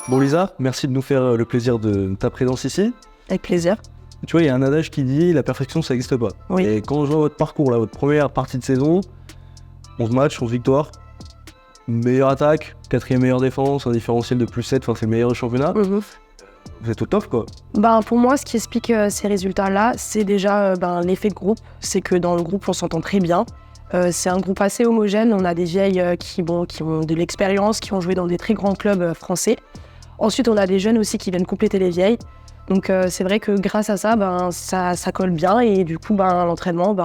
Bon Lisa, merci de nous faire le plaisir de ta présence ici. Avec plaisir. Tu vois, il y a un adage qui dit la perfection ça n'existe pas. Oui. Et quand je vois votre parcours là, votre première partie de saison, 11 matchs, 11 victoires, meilleure attaque, 4e meilleure défense, un différentiel de plus 7, enfin c'est le meilleur du championnat. Vous êtes au top quoi. Pour moi, ce qui explique ces résultats-là, c'est déjà l'effet de groupe. C'est que dans le groupe, on s'entend très bien. C'est un groupe assez homogène. On a des vieilles qui ont de l'expérience, qui ont joué dans des très grands clubs français. Ensuite, on a des jeunes aussi qui viennent compléter les vieilles. Donc c'est vrai que grâce à ça, ça colle bien. Et du coup, l'entraînement,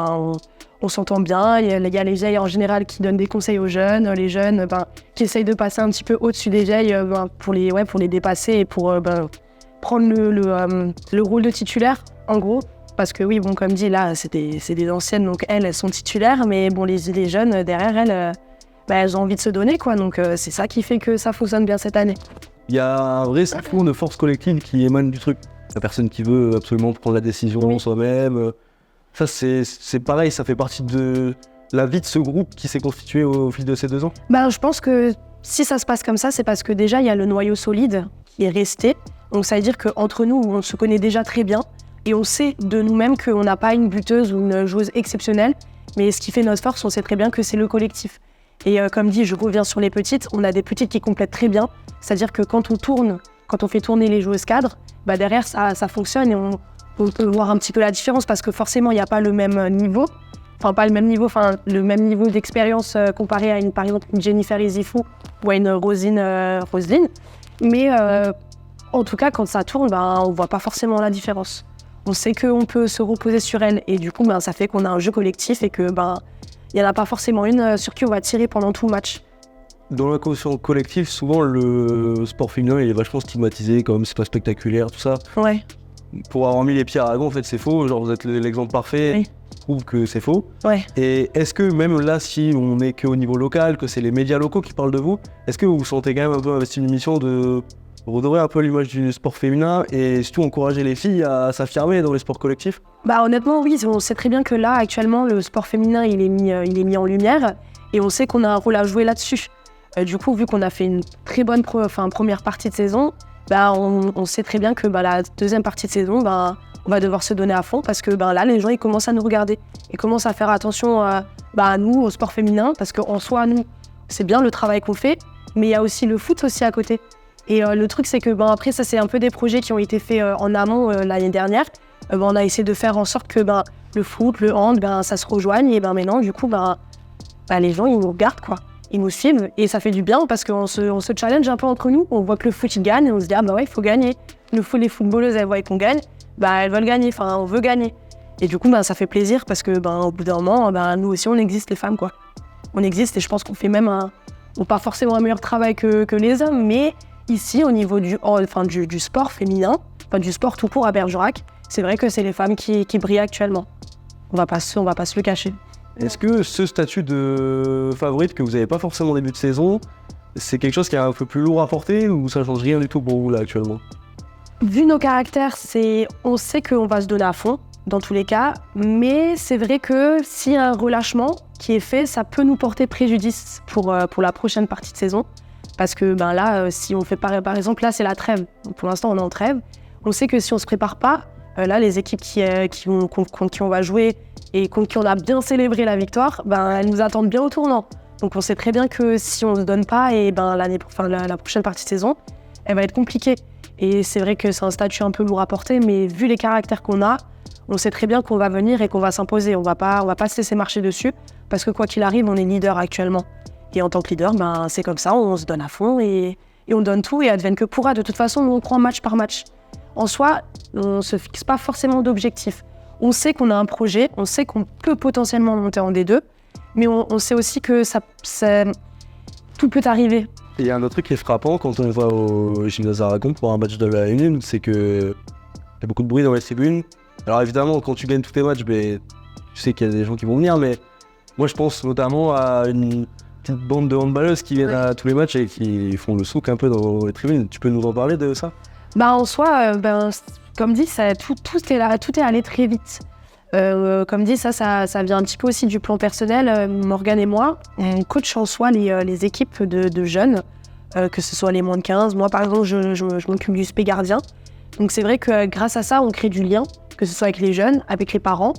on s'entend bien. Il y a les vieilles en général qui donnent des conseils aux jeunes. Les jeunes qui essayent de passer un petit peu au-dessus des vieilles pour les dépasser et pour prendre le rôle de titulaire, en gros. Parce que oui, comme dit, là, c'est des anciennes, donc elles sont titulaires. Mais les jeunes, derrière elles, elles ont envie de se donner, quoi. Donc c'est ça qui fait que ça fonctionne bien cette année. Il y a un vrai fond de force collective qui émane du truc. La personne qui veut absolument prendre la décision soi-même. Ça, c'est pareil, ça fait partie de la vie de ce groupe qui s'est constitué au fil de ces 2 ans. Je pense que si ça se passe comme ça, c'est parce que déjà, il y a le noyau solide qui est resté. Donc ça veut dire qu'entre nous, on se connaît déjà très bien et on sait de nous-mêmes qu'on n'a pas une buteuse ou une joueuse exceptionnelle. Mais ce qui fait notre force, on sait très bien que c'est le collectif. Et comme dit, je reviens sur les petites, on a des petites qui complètent très bien. C'est-à-dire que quand on fait tourner les joueuses cadres, derrière ça fonctionne et on peut voir un petit peu la différence parce que forcément il n'y a pas le même niveau. Le même niveau d'expérience comparé à par exemple une Jennifer Izifou ou à une Roselyne. Mais en tout cas, quand ça tourne, on ne voit pas forcément la différence. On sait qu'on peut se reposer sur elle et du coup, ça fait qu'on a un jeu collectif et que il n'y en a pas forcément une sur qui on va tirer pendant tout le match. Dans la caution collective, souvent le sport féminin il est vachement stigmatisé, comme c'est pas spectaculaire, tout ça. Ouais. Pour avoir mis les pieds à Aragon, en fait c'est faux, genre vous êtes l'exemple parfait, Oui. Je trouve que c'est faux. Ouais. Et est-ce que même là, si on n'est qu'au niveau local, que c'est les médias locaux qui parlent de vous, est-ce que vous vous sentez quand même un peu investi une mission de redorer un peu l'image du sport féminin et surtout encourager les filles à s'affirmer dans les sports collectifs ? Honnêtement, oui, on sait très bien que là, actuellement, le sport féminin, il est mis en lumière et on sait qu'on a un rôle à jouer là-dessus. Du coup, vu qu'on a fait une très bonne première partie de saison, on sait très bien que la deuxième partie de saison, on va devoir se donner à fond parce que là, les gens ils commencent à nous regarder. Ils commencent à faire attention à nous, au sport féminin, parce qu'en soi, nous, c'est bien le travail qu'on fait, mais il y a aussi le foot aussi à côté. Et le truc, c'est que après, ça, c'est un peu des projets qui ont été faits en amont l'année dernière. On a essayé de faire en sorte que le foot, le hand, ça se rejoigne. Et maintenant, du coup, les gens, ils nous regardent, quoi. Ils nous suivent et ça fait du bien parce qu'on se challenge un peu entre nous. On voit que le foot il gagne et on se dit il faut gagner. Les footballeuses elles voient qu'on gagne, elles veulent gagner, on veut gagner. Et du coup ça fait plaisir parce que au bout d'un moment nous aussi on existe les femmes quoi. On existe et je pense qu'on fait même pas forcément un meilleur travail que les hommes, mais ici au niveau du sport féminin, du sport tout court à Bergerac, c'est vrai que c'est les femmes qui brillent actuellement. On va pas se le cacher. Est-ce que ce statut de favorite que vous n'avez pas forcément au début de saison, c'est quelque chose qui est un peu plus lourd à porter ou ça change rien du tout pour vous là actuellement ? Vu nos caractères, on sait qu'on va se donner à fond dans tous les cas, mais c'est vrai que s'il y a un relâchement qui est fait, ça peut nous porter préjudice pour la prochaine partie de saison. Parce que là, si on fait par exemple, là c'est la trêve, donc pour l'instant on est en trêve, on sait que si on se prépare pas, là les équipes contre qui on va jouer et contre qui on a bien célébré la victoire, elles nous attendent bien au tournant. Donc on sait très bien que si on ne se donne pas, et la prochaine partie de saison, elle va être compliquée. Et c'est vrai que c'est un statut un peu lourd à porter, mais vu les caractères qu'on a, on sait très bien qu'on va venir et qu'on va s'imposer. On va pas se laisser marcher dessus, parce que quoi qu'il arrive, on est leader actuellement. Et en tant que leader, c'est comme ça, on se donne à fond et on donne tout et advienne que pourra. De toute façon, on prend match par match. En soi, on ne se fixe pas forcément d'objectif. On sait qu'on a un projet, on sait qu'on peut potentiellement monter en D2, mais on sait aussi que tout peut arriver. Il y a un autre truc qui est frappant quand on va au Gymnase Aragon pour un match de la N1, c'est qu'il y a beaucoup de bruit dans les tribunes. Alors évidemment, quand tu gagnes tous tes matchs, tu sais qu'il y a des gens qui vont venir, mais moi je pense notamment à une petite bande de handballeuses qui viennent à tous les matchs et qui font le souk un peu dans les tribunes. Tu peux nous en parler de ça ? En soi, comme dit, tout est allé très vite. Comme dit, ça vient un petit peu aussi du plan personnel. Morgane et moi, on coach en soi les équipes de jeunes que ce soit les moins de 15. Moi, par exemple, je m'occupe du spé gardien. Donc c'est vrai que grâce à ça, on crée du lien, que ce soit avec les jeunes, avec les parents.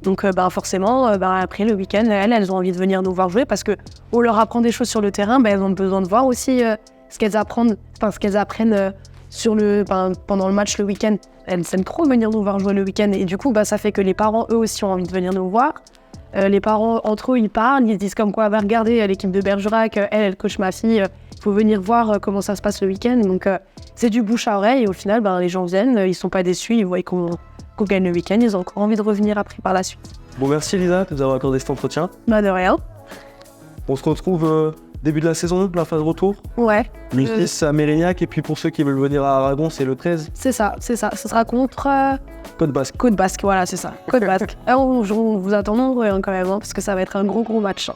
Donc forcément, après le week-end, elles ont envie de venir nous voir jouer parce qu'on leur apprend des choses sur le terrain, elles ont besoin de voir aussi ce qu'elles apprennent pendant le match le week-end. Elles aiment trop venir nous voir jouer le week-end et du coup, ça fait que les parents, eux aussi, ont envie de venir nous voir. Les parents, entre eux, ils parlent, ils se disent comme quoi, regardez, l'équipe de Bergerac, elle coach ma fille, il faut venir voir comment ça se passe le week-end. Donc c'est du bouche à oreille et au final, les gens viennent, ils sont pas déçus, ils voient qu'on gagne le week-end, ils ont encore envie de revenir après par la suite. Bon, merci Lisa de nous avoir accordé cet entretien. De rien. On se retrouve début de la saison, la phase retour. Ouais. Le 6 à Mérignac et puis pour ceux qui veulent venir à Aragon, c'est le 13. C'est ça. Ce sera contre Côte Basque. Côte Basque, voilà, c'est ça. Côte Basque. On vous attend nombreux quand même, parce que ça va être un gros match.